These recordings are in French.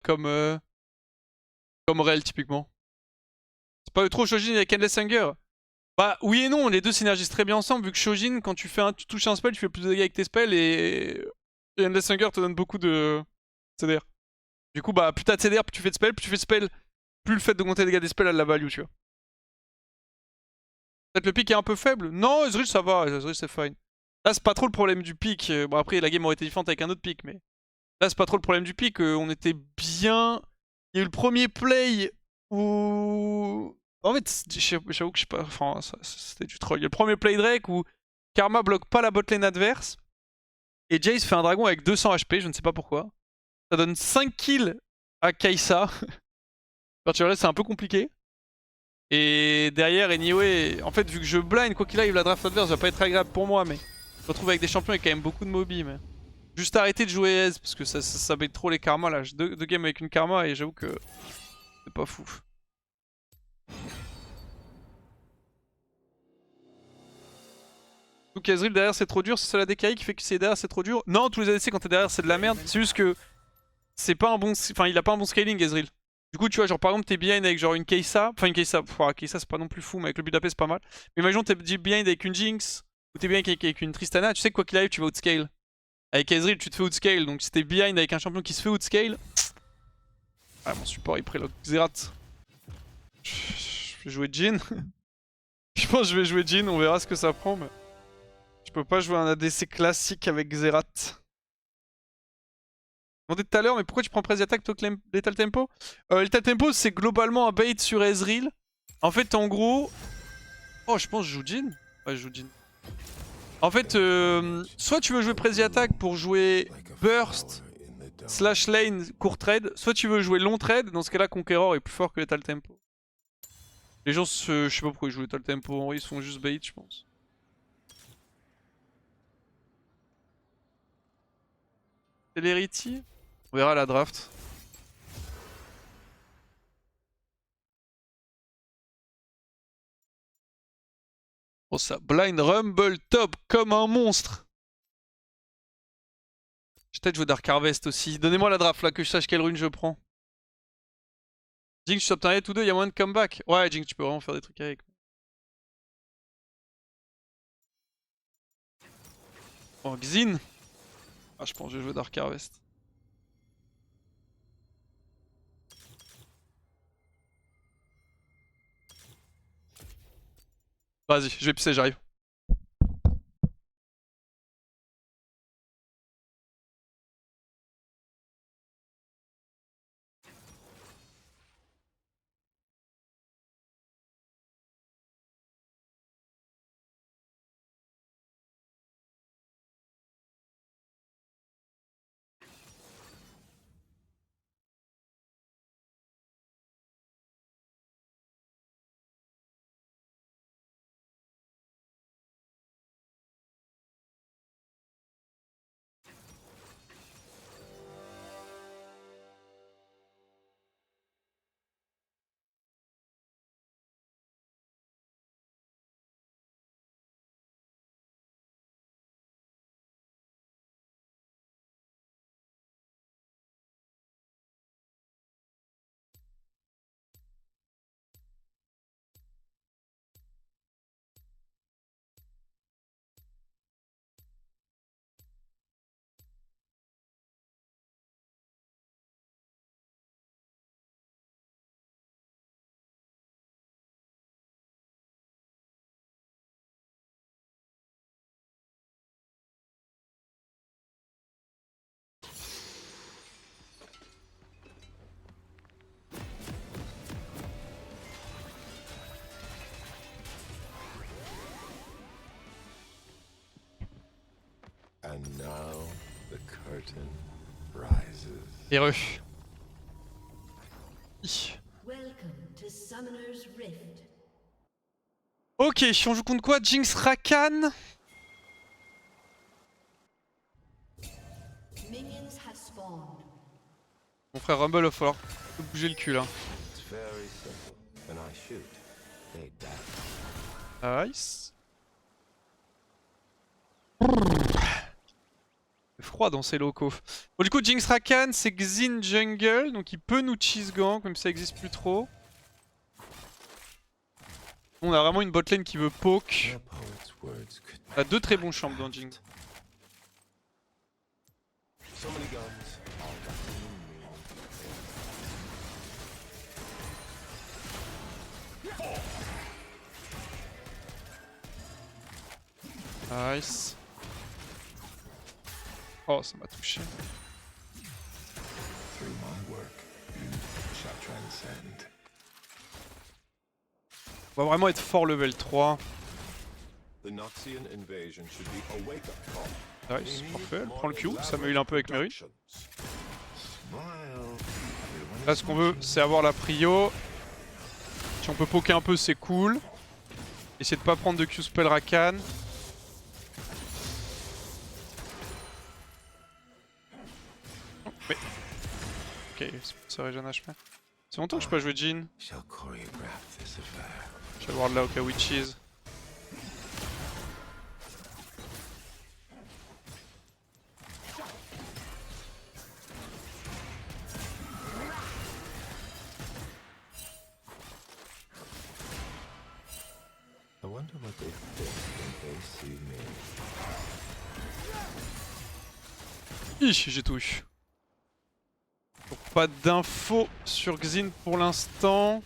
comme Rel typiquement. C'est pas trop Shojin avec Endless Hunger. Bah oui et non, les deux synergisent très bien ensemble vu que Shojin, quand tu touches un spell, tu fais plus de dégâts avec tes spells et Endless Hunger te donne beaucoup de CDR. Du coup, bah plus t'as de CDR, plus tu fais de spell, plus tu fais de spell, plus le fait d'augmenter les dégâts des spells a de la value, tu vois. Peut-être le pic est un peu faible. Non, Ezreal ça va, Ezreal c'est fine. Là c'est pas trop le problème du pic. Bon après la game aurait été différente avec un autre pic, mais là c'est pas trop le problème du pic. On était bien. Il y a eu le premier play où... En fait, j'avoue que je sais pas, enfin c'était du troll. Il y a le premier play Drake où Karma bloque pas la botlane adverse. Et Jace fait un dragon avec 200 HP, je ne sais pas pourquoi. Ça donne 5 kills à Kai'Sa. Quand tu regardes c'est un peu compliqué. Et derrière, anyway, en fait, vu que je blind, quoi qu'il arrive, la draft adverse va pas être agréable pour moi, mais je me retrouve avec des champions avec quand même beaucoup de mobi. Mais... Juste arrêter de jouer Ez, parce que ça bait trop les karmas là. J'ai deux games avec une karma et j'avoue que c'est pas fou. Donc Ezreal derrière c'est trop dur, c'est ça la DKI qui fait que c'est derrière c'est trop dur. Non, tous les ADC quand t'es derrière c'est de la merde, c'est juste que c'est pas un bon... Enfin, il a pas un bon scaling Ezreal. Du coup, tu vois, genre par exemple, t'es behind avec genre une Kai'Sa. Enfin, une Kai'Sa, Kai'Sa c'est pas non plus fou, mais avec le build AP c'est pas mal. Mais imaginons t'es behind avec une Jinx, ou t'es behind avec une Tristana, tu sais que quoi qu'il arrive, tu vas outscale. Avec Ezreal, tu te fais outscale, donc si t'es behind avec un champion qui se fait outscale. Ah, mon support il préloque Xerath. Je vais jouer Jhin. Je pense que je vais jouer Jhin, on verra ce que ça prend, mais. Je peux pas jouer un ADC classique avec Xerath. Je demandais tout à l'heure, mais pourquoi tu prends Press Attack plutôt que Lethal Tempo? Lethal Tempo, c'est globalement un bait sur Ezreal. En fait, en gros... Oh, je pense que je joue Jhin. Ouais, je joue Jhin. En fait, soit tu veux jouer Press Attack pour jouer Burst slash lane court trade, soit tu veux jouer long trade, dans ce cas-là, Conqueror est plus fort que Lethal Tempo. Les gens, je sais pas pourquoi ils jouent Lethal Tempo, en vrai, ils sont juste bait, je pense. Celerity? On verra la draft. Oh ça, Blind Rumble top comme un monstre. Je vais peut-être jouer Dark Harvest aussi. Donnez-moi la draft là, que je sache quelle rune je prends. Jinx, tu top 8 ou 2, il y a moyen de comeback. Ouais, Jinx, tu peux vraiment faire des trucs avec. Oh, Xin. Ah, je pense que je vais jouer Dark Harvest. Vas-y, je vais pisser, j'arrive. And now the curtain rises. Heureux. Welcome to Summoner's Rift. Ok, si on joue contre quoi? Jinx Rakan. Minions have spawned. Mon frère Rumble, il va falloir bouger le cul là. It's very simple. When I shoot, they die. Nice. froid dans ces locaux. Bon, du coup, Jinx Rakan, c'est Xin jungle, donc il peut nous cheese gank, même si ça existe plus trop. On a vraiment une botlane qui veut poke. A poet's words could On a deux très bons champs dans Jinx. so many guns. Nice. Oh, ça m'a touché. Through my work, you shall transcend. On va vraiment être fort level 3. The Noxian invasion should be a wake-up call. Nice, parfait. Elle prend le Q, ça me heal un peu avec Mary. Smile. Là, ce qu'on veut, c'est avoir la prio. Si on peut poker un peu, c'est cool. Essayer de pas prendre de Q-spell Rakan. Oh, mais... Ok, c'est régène HP. C'est longtemps que je peux pas jouer Jhin. Shall choreograph this affair. Je vais voir de là au cas où il cheese. I wonder what they think when they see me. Ih, j'ai tout eu. Donc, pas d'infos sur Xin pour l'instant.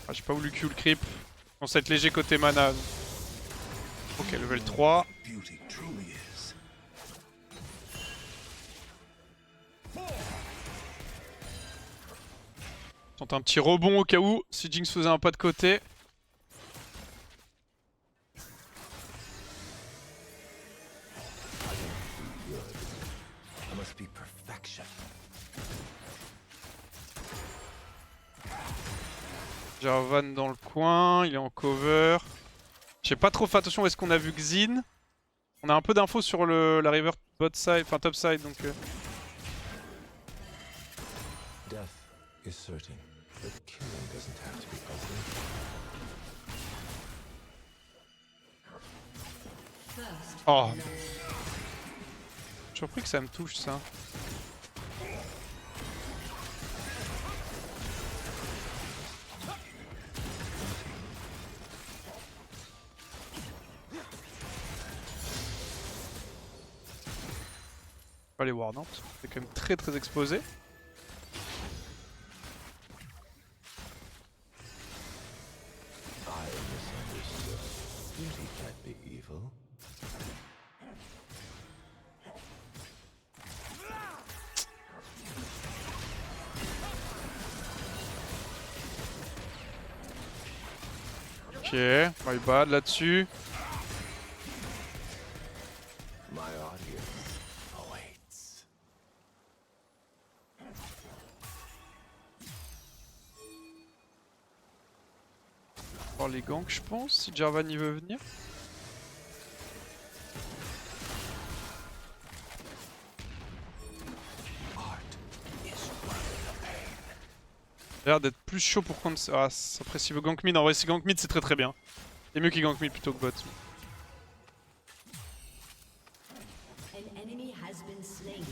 Ah, j'ai pas voulu Q le creep. Je pense être léger côté mana. Ok, level 3. Beauty truly is. Tente un petit rebond au cas où, si Jinx faisait un pas de côté. I must be perfection. Jarvan dans le coin, il est en cover. J'ai pas trop fait attention où est-ce qu'on a vu Xin. On a un peu d'infos sur la river bot side, enfin top side donc... Death is certain, but killing doesn't have to be ugly. First, Oh. Je suis surpris que ça me touche ça. Pas les ward, non, c'est quand même très exposé. I misunderstood. Beauty can't be evil. Ok, my bad là-dessus. My audience awaits. Voir les ganks je pense, si Jarvan y veut venir. Il a l'air d'être plus chaud pour contre... Ah, après s'il veut gank mid, en vrai si gank mid c'est très bien. C'est mieux qu'il gank mid plutôt que bot. an enemy has been slain.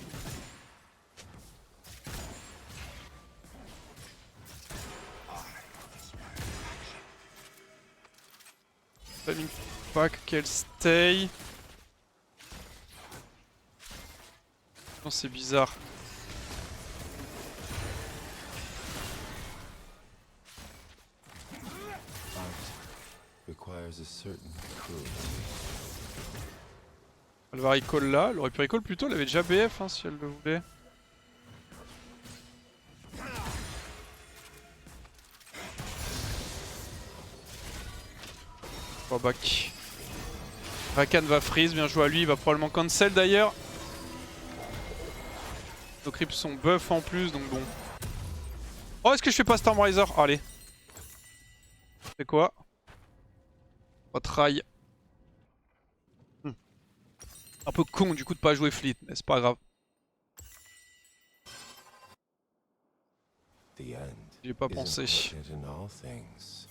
Timing pack, qu'elle stay. Non c'est bizarre. Art requires a certain cruelty. Elle va recall là, elle aurait pu recall plus tôt, elle avait déjà BF hein, si elle le voulait. Oh back. Rakan va freeze, bien joué à lui, il va probablement cancel d'ailleurs. Nos creeps sont buff en plus, donc bon. Oh, est-ce que je fais pas Stormriser? Oh, allez. C'est quoi? On va try. Un peu con du coup de pas jouer Fleet, mais c'est pas grave. The end J'y ai pas is pensé. important in all things.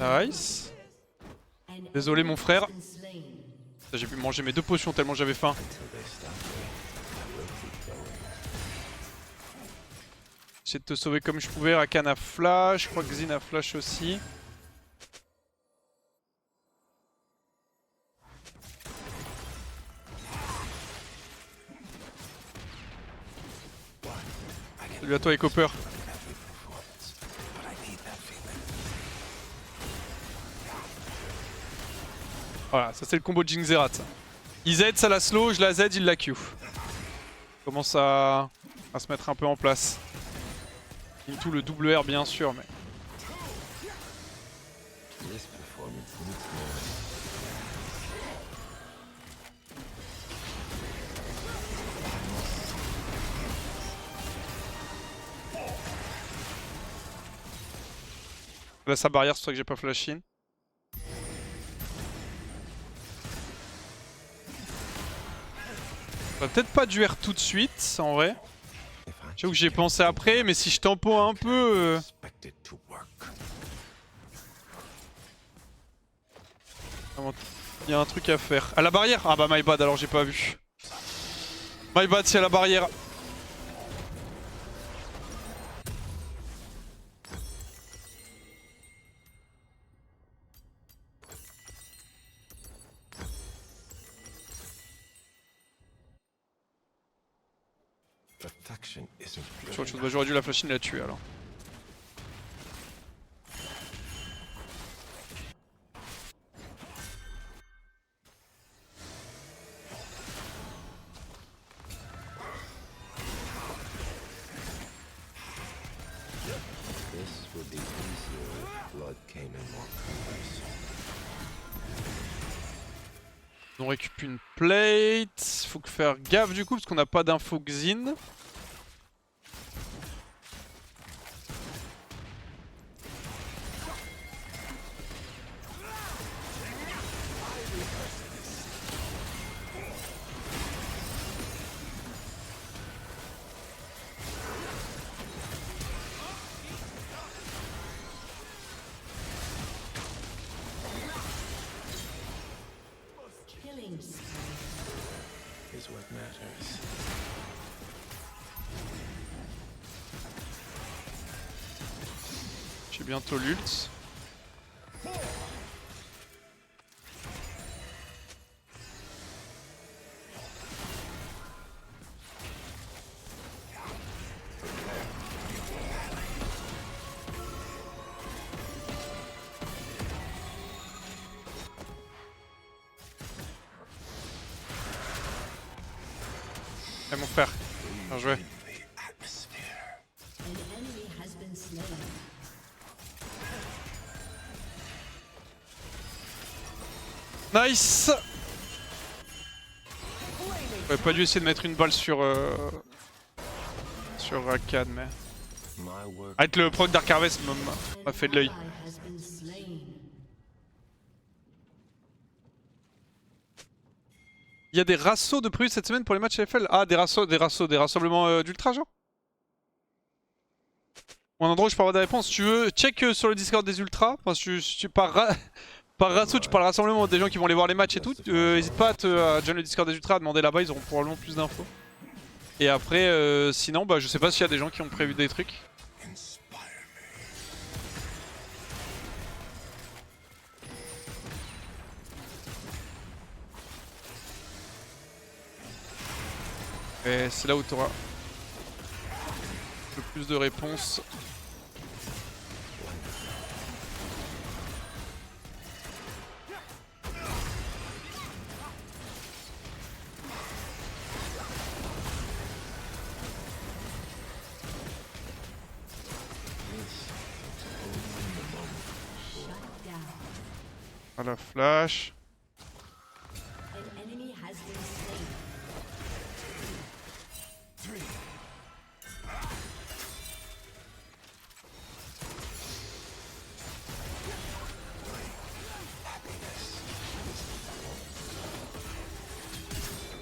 Nice. An Désolé mon frère. been slain. J'ai pu manger mes 2 potions tellement j'avais faim. Until they stop me, I will keep going. J'essaie de te sauver comme je pouvais. Rakan a flash. Je crois que Xin a flash aussi. Salut à toi et Copper. Every performance, but I need that feeling. Voilà, ça c'est le combo de Jingzerat. Il Z, ça la slow, je la Z, il la Q. Commence à se mettre un peu en place. Into le double R bien sûr, mais... This performance needs more. Là sa barrière, c'est pour ça que j'ai pas flash in. On va peut-être pas du R tout de suite, en vrai. If I J'avoue que j'ai pensé après, mais si je tempo un peu... expect it to work. Il y a un truc à faire. À la barrière? Ah bah my bad, alors j'ai pas vu. My bad, c'est à la barrière. Perfection isn't Sur good autre chose, bah, j'aurais dû la flash in et la tuer alors. This would be easier if blood came in more colors. On récupère une plate. Faut que faire gaffe du coup parce qu'on n'a pas d'info Xin. Killing spree. Is what matters. J'ai bientôt l'ult. Eh mon frère, bien joué. The atmosphere. An enemy has been slain. Nice. J'aurais pas dû essayer de mettre une balle sur Rakan, mais... My work Arrête, le proc Dark Harvest m'a fait de l'œil. Ally has been slain. Il y a des rassos de prévus cette semaine pour les matchs AFL. Ah, des rassemblements d'ultra, genre? Ou un endroit où je peux avoir des réponses. Si tu veux, check sur le Discord des ultras. Enfin, si tu par rasso, tu parles rassemblement des gens qui vont aller voir les matchs et tout. N'hésite pas à joindre le Discord des ultras, à demander là-bas, ils auront probablement plus d'infos. Et après, sinon, bah, je sais pas s'il y a des gens qui ont prévu des trucs. Inspire Et c'est là où tu auras le plus de réponses. Voilà, flash. An enemy has been slain.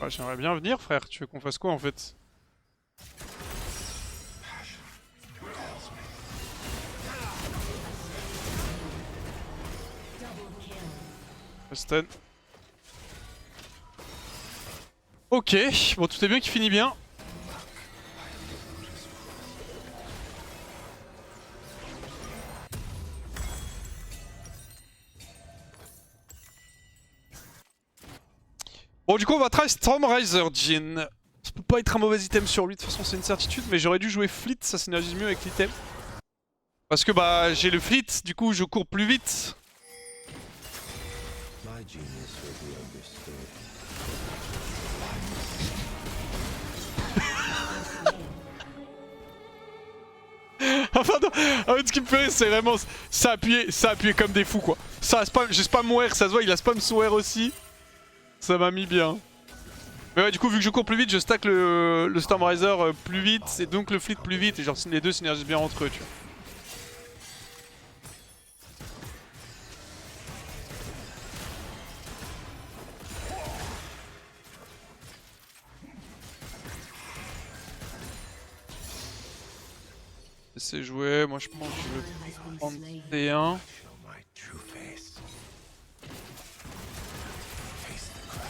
Ah, j'aimerais bien venir, frère. Tu veux qu'on fasse quoi en fait? Stun. Ok, bon tout est bien qui finit bien. Bon du coup on va try Stormriser Jhin. Ça peut pas être un mauvais item sur lui, de toute façon c'est une certitude, mais j'aurais dû jouer Fleet, ça synergise mieux avec l'item. Parce que bah j'ai le Fleet, du coup je cours plus vite. My genius will be understood. Enfin non, en fait ce qui me fait rire c'est vraiment ça appuyait comme des fous quoi. Ça a spam, j'ai spam mon R, ça se voit, il a spam son R aussi. Ça m'a mis bien. Mais ouais du coup vu que je cours plus vite, je stack le Stormriser plus vite et donc le Fleet plus vite et genre les deux synergisent bien entre eux tu vois. C'est joué, moi je pense que je vais prendre T1. Show my true face. Face the crowd.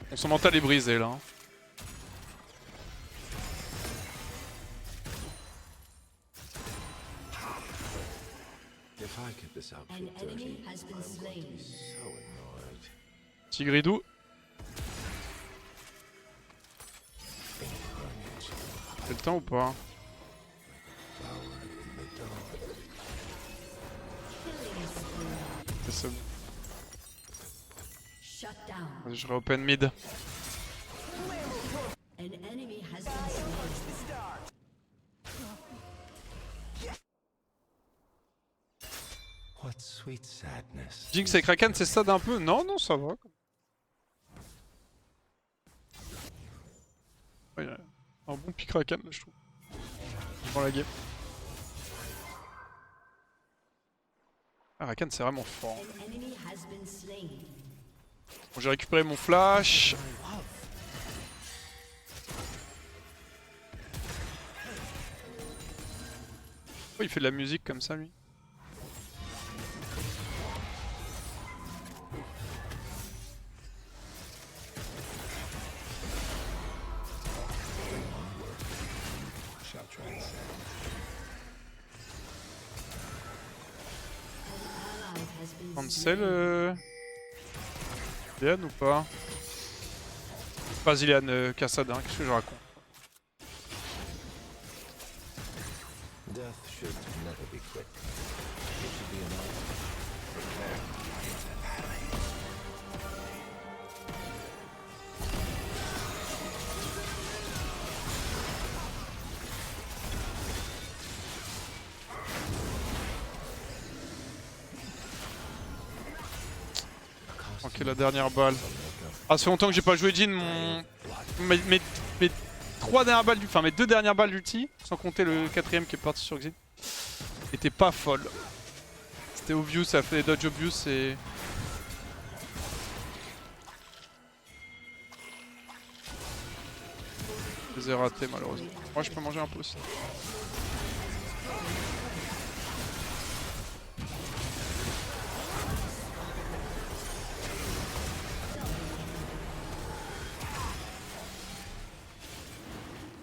Bon, son mental est brisé là. Hein. If I kept this An outfit dirty, enemy has been slain. I'd be so annoyed. Tigridou. C'est le temps ou pas? C'est bon. Shut down. Vas-y, je open mid. An enemy has been slain. What sweet sadness. Jinx et Kraken, c'est ça d'un peu? Non, non, ça va. Ouais, y a un bon pick Kraken là, je trouve. Dans la game. Ah, Kraken, c'est vraiment fort. An enemy has been slain. Bon, j'ai récupéré mon flash. Oh, il fait de la musique comme ça, lui. Shall transcend. Ally has been Cancel Zillian ou pas? Pas Zillian, Cassad, hein, qu'est-ce que je raconte? Death should never be quick. It should be enough. Ok, la dernière balle. Ah, ça fait longtemps que j'ai pas joué Jhin, mes trois dernières balles enfin mes deux dernières balles d'ulti, sans compter le quatrième qui est parti sur Xin, étaient pas folles. C'était obvious, ça a fait des dodge obvious et... Je les ai ratés malheureusement. Moi je peux manger un peu aussi.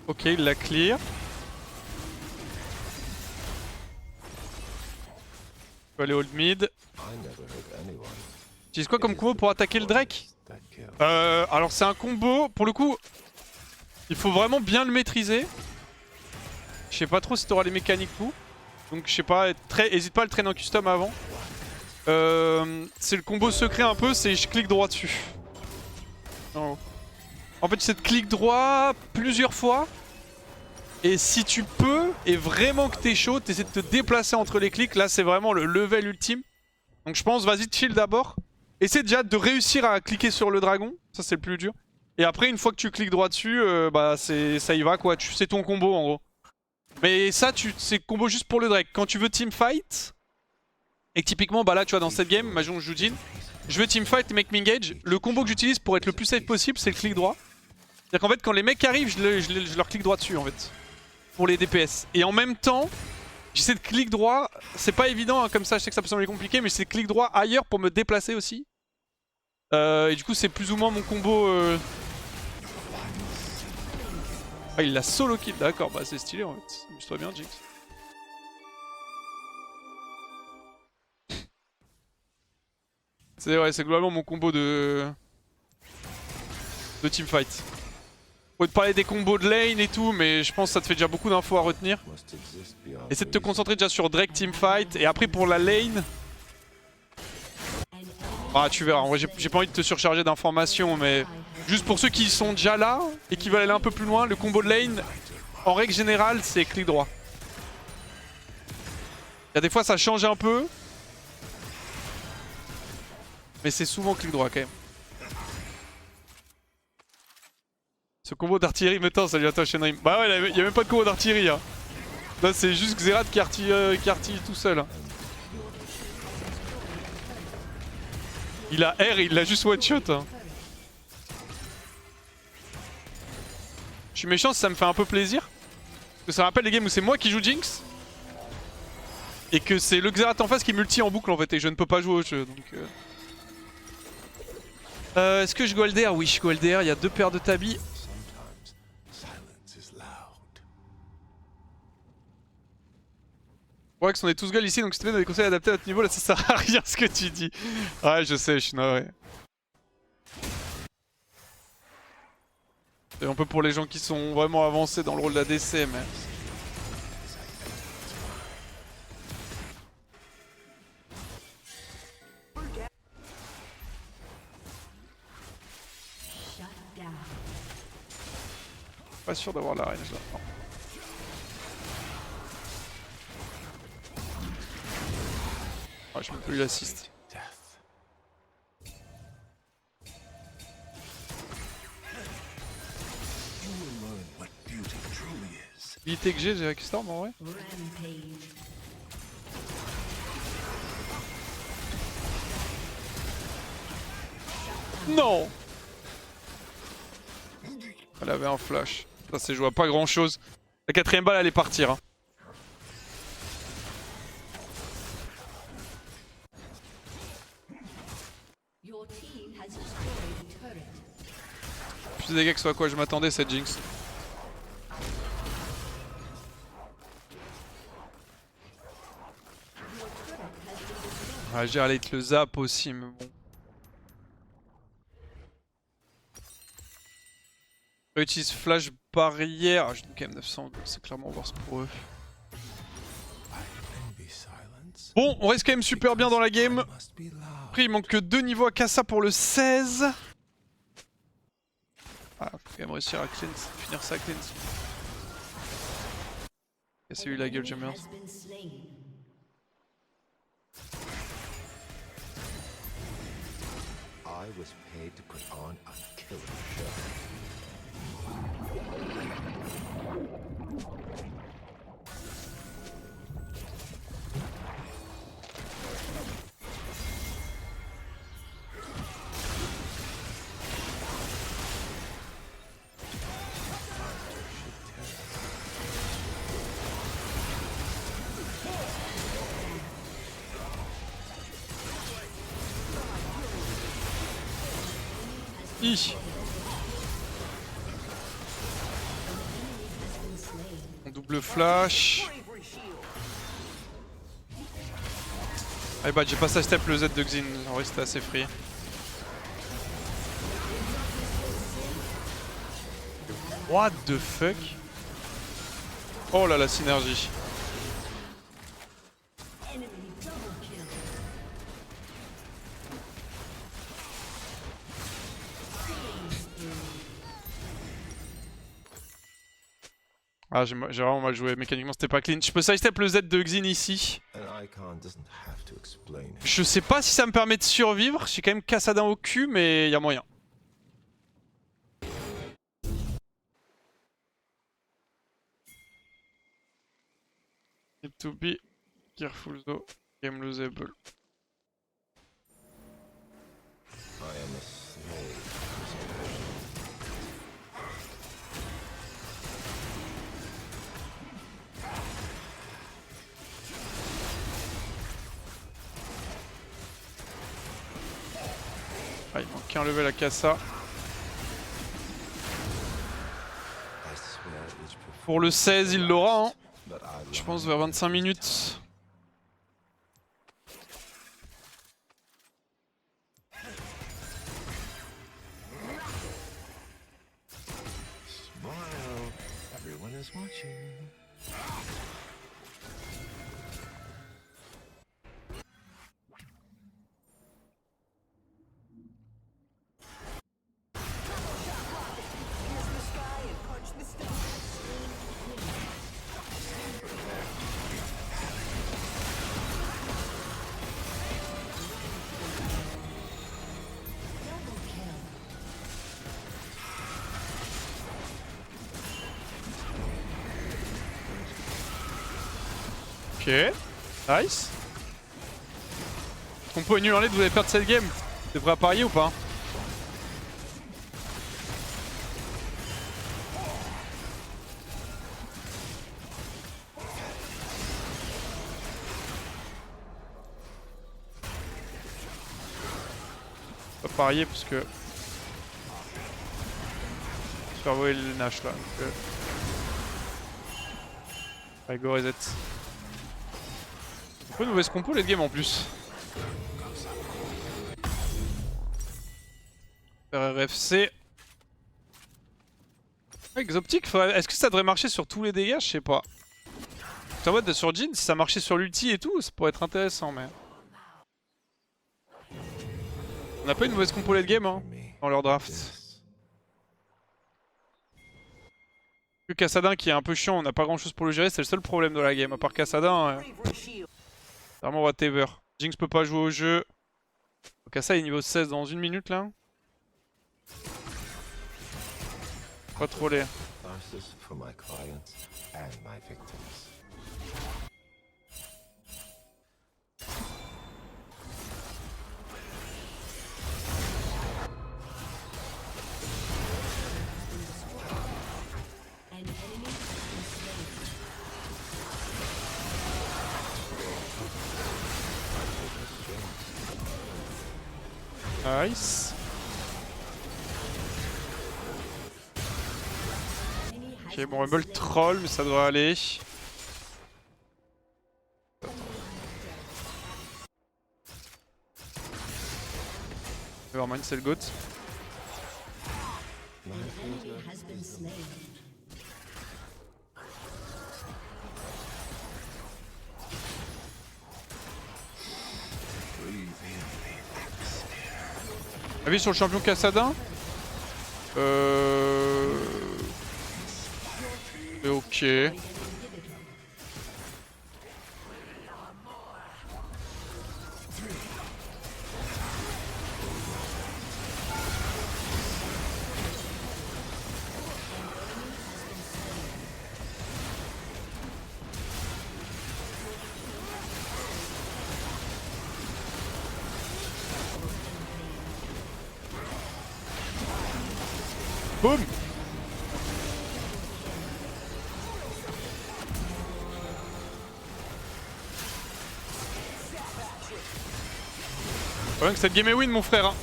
Ok, il l'a clear. Je peux aller hold mid. I never hurt anyone. J'utilise quoi comme combo pour attaquer le Drake? That kill. Alors c'est un combo, pour le coup, il faut vraiment bien le maîtriser. Je sais pas trop si t'auras les mécaniques pour. Donc je sais pas, hésite pas à le traîner en custom avant. C'est le combo secret un peu, c'est je clique droit dessus. En haut. En fait, c'est de clic droit plusieurs fois. Et si tu peux, et vraiment que t'es chaud, t'essaies de te déplacer entre les clics. Là, c'est vraiment le level ultime. Donc je pense, vas-y, chill d'abord. Essaie déjà de réussir à cliquer sur le dragon. Ça, c'est le plus dur. Et après, une fois que tu cliques droit dessus, bah ça y va, quoi. C'est ton combo, en gros. Mais ça, c'est combo juste pour le Drake. Quand tu veux teamfight, et que typiquement, bah là, tu vois, dans cette game, imaginons que je joue Jhin, je veux teamfight et make m'engage. Le combo que j'utilise pour être le plus safe possible, c'est le clic droit. C'est-à-dire qu'en fait, quand les mecs arrivent, je leur clique droit dessus, en fait. Pour les DPS. Et en même temps, j'essaie de clic droit. C'est pas évident, hein, comme ça, je sais que ça peut sembler compliqué, mais c'est clic droit ailleurs pour me déplacer aussi. Et du coup, c'est plus ou moins mon combo. Ah, il l'a solo kill, d'accord, bah c'est stylé en fait. Amuse-toi bien, Jinx. C'est vrai, c'est globalement mon combo de teamfight. On peut te parler des combos de lane et tout, mais je pense que ça te fait déjà beaucoup d'infos à retenir. Must exist beyond Essaie de te reason. concentrer déjà sur Drake teamfight, et après pour la lane... Ah tu verras, en vrai j'ai pas envie de te surcharger d'informations, mais juste pour ceux qui sont déjà là et qui veulent aller un peu plus loin, le combo de lane, en règle générale, c'est clic droit. Il y a des fois ça change un peu, mais c'est souvent clic droit quand même. Ce combo d'artillerie me tend, salut à toi Shenrim. Bah ouais, il y a même pas de combo d'artillerie. Hein. Là c'est juste Xerath qui artille tout seul. Hein. Il a R et il l'a juste one shot. Hein. Je suis méchant, ça me fait un peu plaisir. Parce que ça rappelle les games où c'est moi qui joue Jinx. Et que c'est le Xerath en face qui multi en boucle en fait. Et je ne peux pas jouer au jeu. Donc est-ce que je go LDR? Oui, je go LDR. Il y a 2 paires de tabis. Sometimes silence is loud. Ouais, qu'on est tous gueules ici, donc si tu veux des conseils adaptés à notre niveau, là ça sert à rien ce que tu dis. Ouais, je sais, je suis navré. C'est un peu pour les gens qui sont vraiment avancés dans le rôle d'ADC, mais... Shut down. Pas sûr d'avoir la range là. Non. Ah, je peux plus l'assist. Death. You will learn what beauty truly is. L'habilité que j'ai avec Storm en vrai. Rampage. Non. Elle avait un flash. Ça c'est joué à pas grand chose. La 4ème balle allait partir. Hein. Your team has destroyed a turret. Plus de dégâts que ce à quoi je m'attendais cette Jinx. Ah, j'ai allé te le zap aussi, mais bon. Utilise flash barrière. Ah, j'ai quand même 900, c'est clairement worse pour eux. Envy silence. Bon, on reste quand même super bien dans la game. Must be loud. Après, il manque que 2 niveaux à Kassa pour le 16. Ah, faut quand même réussir à cleanse, finir ça cleanse. Casser lui la gueule, j'aime bien. Has been slain. I was paid to put on a killer show. On double flash. Ah bah j'ai pas sa step le Z de Xin, en vrai c'était assez free. What the fuck? Oh là la synergie. Enemy double kill. Ah, j'ai vraiment mal joué. Mécaniquement, c'était pas clean. Je peux sidestep le Z de Xin ici. An icon doesn't have to explain it. Je sais pas si ça me permet de survivre. J'ai quand même Kassadin au cul, mais y a moyen. Need to be careful though. Game losable. I am a slave. Ah, il manque qu'un level à Kassa. I swear each Pour le 16, il l'aura, hein. but I Je pense vers 25 minutes. smile. Everyone is watching. Ok. Nice. Compo nul en lead, vous allez perdre cette game. T'es prêt à parier ou pas? Pas parier parce que... Je vais faire voler le Nash là. Donc, allez, go reset. Un peu de mauvaise compo late game en plus. RFC. Exoptique, est-ce que ça devrait marcher sur tous les dégâts? Je sais pas. En mode sur Jhin, si ça marchait sur l'ulti et tout, ça pourrait être intéressant, mais... On a pas une mauvaise compo late game hein, dans leur draft. Yes. Que Kassadin qui est un peu chiant, on n'a pas grand chose pour le gérer, c'est le seul problème de la game. À part Kassadin, vraiment whatever. Jinx peut pas jouer au jeu. Kassa est niveau 16 dans 1 minute là. Pas troller. Narcissus for my clients and my victims. An enemy has been slain. Nice. Ok, bon, Rumble troll, mais ça devrait aller. Nevermind, c'est le GOAT. My Enemy filter has been slain. breathe in. Avis sur le champion Kassadin. Mais ok. Boum. Le problème que cette game est win mon frère hein.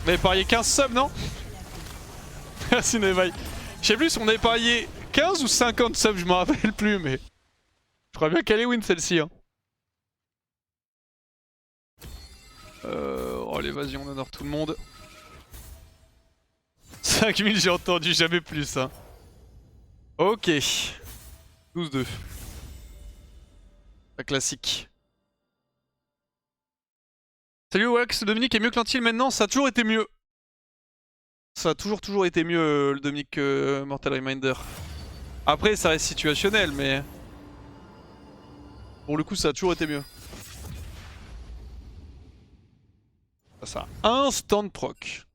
On avait parié 15 subs non? Merci Nevaille. Je sais plus si on avait parié 15 ou 50 subs, je me rappelle plus mais... Je crois bien qu'elle est win celle-ci hein. Oh l'évasion, on honore tout le monde. 5000 j'ai entendu, jamais plus hein. Ok. 12-2. La classique. Salut Wax, Dominique est mieux que Lantil maintenant, ça a toujours été mieux. Ça a toujours été mieux le Dominique que Mortal Reminder. Après ça reste situationnel mais... Pour le coup ça a toujours été mieux. Ça instant proc.